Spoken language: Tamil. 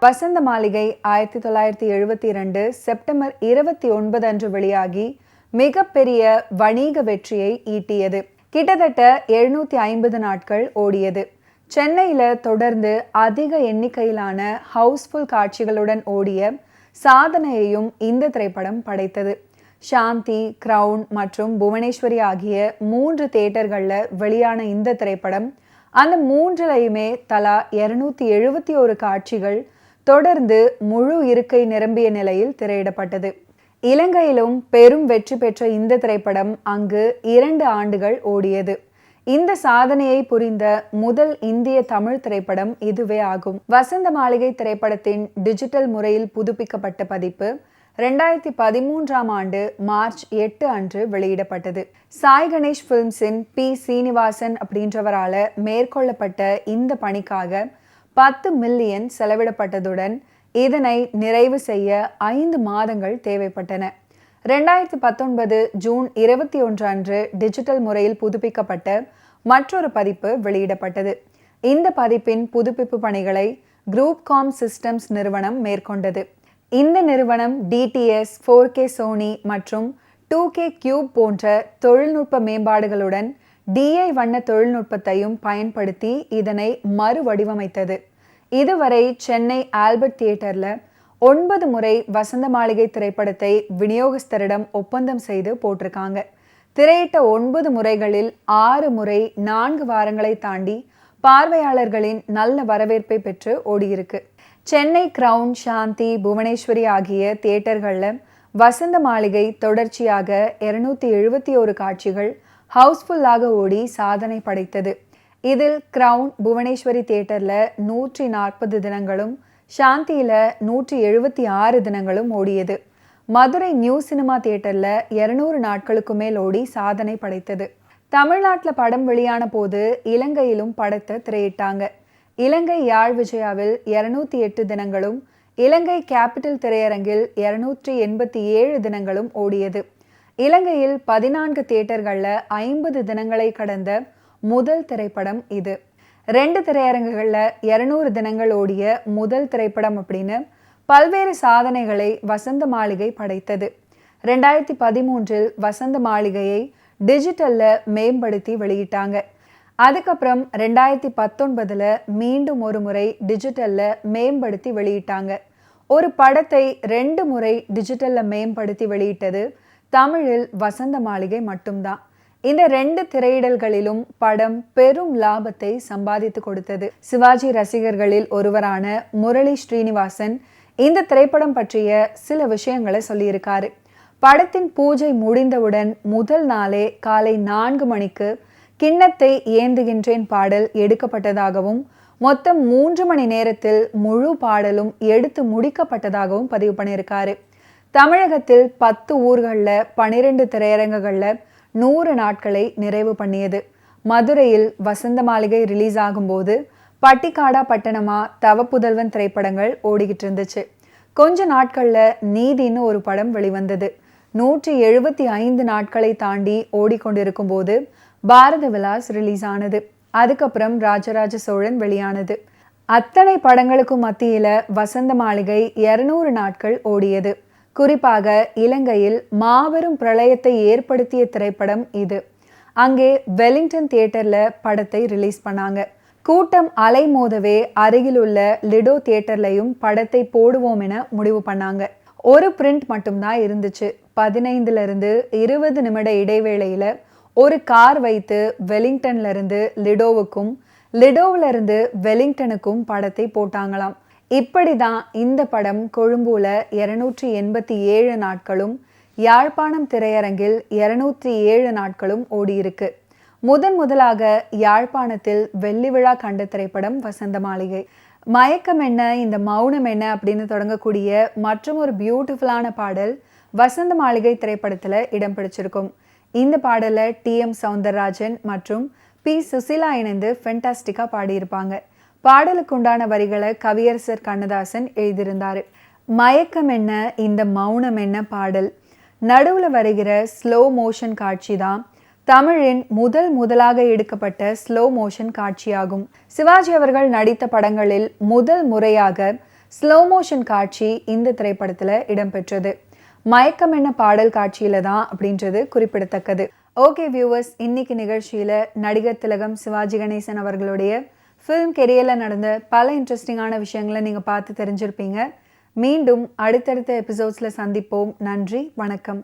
வசந்த மாளிகை 1972 செப்டம்பர் 29 அன்று வெளியாகி மிகப்பெரிய வணிக வெற்றியை ஈட்டியது. கிட்டத்தட்ட 750 நாட்கள் ஓடியது. சென்னையில தொடர்ந்து அதிக எண்ணிக்கையிலான ஹவுஸ்ஃபுல் காட்சிகளுடன் ஓடிய சாதனையையும் இந்த திரைப்படம் படைத்தது. சாந்தி, கிரவுன் மற்றும் புவனேஸ்வரி ஆகிய 3 தியேட்டர்கள்ல வெளியான இந்த திரைப்படம் அந்த 3லையுமே தலா 271 காட்சிகள் தொடர்ந்து முழு இருக்கை நிரம்பிய நிலையில் திரையிடப்பட்டது. இலங்கையிலும் பெரும் வெற்றி பெற்ற இந்த திரைப்படம் அங்கு 2 ஆண்டுகள் ஓடியது. இந்த சாதனையை புரிந்த முதல் இந்திய தமிழ் திரைப்படம் இதுவே ஆகும். வசந்த மாளிகை திரைப்படத்தின் டிஜிட்டல் முறையில் புதுப்பிக்கப்பட்ட பதிப்பு 2013ஆம் ஆண்டு மார்ச் 8 அன்று வெளியிடப்பட்டது. சாய் கணேஷ் பிலிம்ஸின் பி. சீனிவாசன் அப்படின்றவரால மேற்கொள்ளப்பட்ட இந்த பணிக்காக 10 மில்லியன் செலவிடப்பட்டதுடன் இதனை நிறைவு செய்ய 5 மாதங்கள் தேவைப்பட்டன. 2019 ஜூன் 21 அன்று டிஜிட்டல் முறையில் புதுப்பிக்கப்பட்ட மற்றொரு பதிப்பு வெளியிடப்பட்டது. இந்த பதிப்பின் புதுப்பிப்பு பணிகளை குரூப்காம் சிஸ்டம்ஸ் நிறுவனம் மேற்கொண்டது. இந்த நிறுவனம் டிடிஎஸ், 4K சோனி மற்றும் 2K கியூப் போன்ற தொழில்நுட்ப மேம்பாடுகளுடன் DI வண்ண தொழில்நுட்பத்தையும் பயன்படுத்தி இதனை மறு வடிவமைத்தது. இதுவரை சென்னை ஆல்பர்ட் தியேட்டர்ல 9 முறை வசந்த மாளிகை திரைப்படத்தை விநியோகஸ்தரிடம் ஒப்பந்தம் செய்து போட்டிருக்காங்க. திரையிட்ட 9 முறைகளில் 6 முறை 4 வாரங்களை தாண்டி பார்வையாளர்களின் நல்ல வரவேற்பை பெற்று ஓடியிருக்கு. சென்னை கிரவுன், சாந்தி, புவனேஸ்வரி ஆகிய தியேட்டர்களில் வசந்த மாளிகை தொடர்ச்சியாக 271 காட்சிகள் ஹவுஸ்ஃபுல்லாக ஓடி சாதனை படைத்தது. இதில் கிரவுன், புவனேஸ்வரி தியேட்டரில் 140 தினங்களும், சாந்தியில் 176 தினங்களும் ஓடியது. மதுரை நியூ சினிமா தியேட்டரில் 200 நாட்களுக்கு மேல் ஓடி சாதனை படைத்தது. தமிழ்நாட்டில் படம் வெளியான போது இலங்கையிலும் படத்தை திரையிட்டாங்க. இலங்கை யாழ் விஜயாவில் 208 தினங்களும், இலங்கை கேபிட்டல் திரையரங்கில் 287 தினங்களும் ஓடியது. இலங்கையில் 14 தியேட்டர்களில் 50 தினங்களை கடந்த முதல் திரைப்படம் இது. 2 திரையரங்குகளில் 200 தினங்கள் ஓடிய முதல் திரைப்படம் அப்படின்னு பல்வேறு சாதனைகளை வசந்த மாளிகை படைத்தது. 2013 வசந்த மாளிகையை டிஜிட்டல்ல மேம்படுத்தி வெளியிட்டாங்க. அதுக்கப்புறம் 2019 மீண்டும் ஒரு முறை டிஜிட்டல்ல மேம்படுத்தி வெளியிட்டாங்க. ஒரு படத்தை 2 முறை டிஜிட்டல்ல மேம்படுத்தி வெளியிட்டது தமிழில் வசந்த மாளிகை மட்டும்தான். இந்த 2 திரையிடல்களிலும் படம் பெரும் லாபத்தை சம்பாதித்து கொடுத்தது. சிவாஜி ரசிகர்களில் ஒருவரான முரளி ஸ்ரீனிவாசன் இந்த திரைப்படம் பற்றிய சில விஷயங்களை சொல்லியிருக்காரு. படத்தின் பூஜை முடிந்தவுடன் முதல் நாளே காலை 4 மணிக்கு கிண்ணத்தை ஏந்துகின்றேன் பாடல் எடுக்கப்பட்டதாகவும் மொத்தம் 3 மணி நேரத்தில் முழு பாடலும் எடுத்து முடிக்கப்பட்டதாகவும் பதிவு பண்ணியிருக்காரு. தமிழகத்தில் 10 ஊர்களில் 12 திரையரங்குகளில் 100 நாட்களை நிறைவு பண்ணியது. மதுரையில் வசந்த மாளிகை ரிலீஸ் ஆகும்போது பட்டிக்காடா பட்டணமா, தவப்புதல்வன் திரைப்படங்கள் ஓடிக்கிட்டு இருந்துச்சு. கொஞ்ச நாட்களில் நீதின்னு ஒரு படம் வெளிவந்தது. 175 நாட்களை தாண்டி ஓடிக்கொண்டிருக்கும் போது பாரத விலாஸ் ரிலீஸ் ஆனது. அதுக்கப்புறம் ராஜராஜ சோழன் வெளியானது. அத்தனை படங்களுக்கும் மத்தியில வசந்த மாளிகை 200 நாட்கள் ஓடியது. குறிப்பாக இலங்கையில் மாபெரும் பிரளயத்தை ஏற்படுத்திய திரைப்படம் இது. அங்கே வெலிங்டன் தியேட்டர்ல படத்தை ரிலீஸ் பண்ணாங்க. கூட்டம் அலைமோதவே அருகிலுள்ள லிடோ தியேட்டர்லையும் படத்தை போடுவோம் என முடிவு பண்ணாங்க. ஒரு பிரிண்ட் மட்டும்தான் இருந்துச்சு. 15 to 20 நிமிட இடைவேளையில ஒரு கார் வைத்து வெலிங்டன்ல இருந்து லிடோவுக்கும், லிடோவில இருந்து வெலிங்டனுக்கும் படத்தை போட்டாங்களாம். இப்படிதான் இந்த படம் கொழும்புல 287 நாட்களும், யாழ்ப்பாணம் திரையரங்கில் 207 நாட்களும் ஓடியிருக்கு. முதலாக யாழ்ப்பாணத்தில் வெள்ளி விழா கண்ட திரைப்படம் வசந்த மாளிகை. மயக்கம் என்ன, இந்த மௌனம் என்ன அப்படின்னு தொடங்கக்கூடிய மற்றும் ஒரு பியூட்டிஃபுல்லான பாடல் வசந்த மாளிகை திரைப்படத்துல இடம் பிடிச்சிருக்கும். இந்த பாடலை TM சௌந்தரராஜன் மற்றும் P. சுசிலா இணைந்து ஃபென்டாஸ்டிக்கா பாடியிருப்பாங்க. பாடலுக்கு உண்டான வரிகளை கவியரசர் கண்ணதாசன் எழுதியிருந்தாரு. மயக்கம் என்ன, இந்த மௌனம் என்ன பாடல். நடுவுல வருகிற ஸ்லோ மோஷன் காட்சி தான் தமிழின் முதலாக எடுக்கப்பட்ட ஸ்லோ மோஷன் காட்சியாகும். சிவாஜி அவர்கள் நடித்த படங்களில் முதல் முறையாக ஸ்லோ மோஷன் காட்சி இந்த திரைப்படத்தில் இடம்பெற்றது. மயக்கம் என்ன பாடல் காட்சியில தான் அப்படின்றது குறிப்பிடத்தக்கது. ஓகே வியூவர்ஸ், இன்னைக்கு நிகழ்ச்சியில் நடிகர் திலகம் சிவாஜி கணேசன் அவர்களுடைய ஃபிலிம் கெரியரில் நடந்த பல இன்ட்ரெஸ்டிங்கான விஷயங்களை நீங்கள் பார்த்து தெரிஞ்சிருப்பீங்க. மீண்டும் அடுத்தடுத்த எபிசோட்ஸில் சந்திப்போம். நன்றி, வணக்கம்.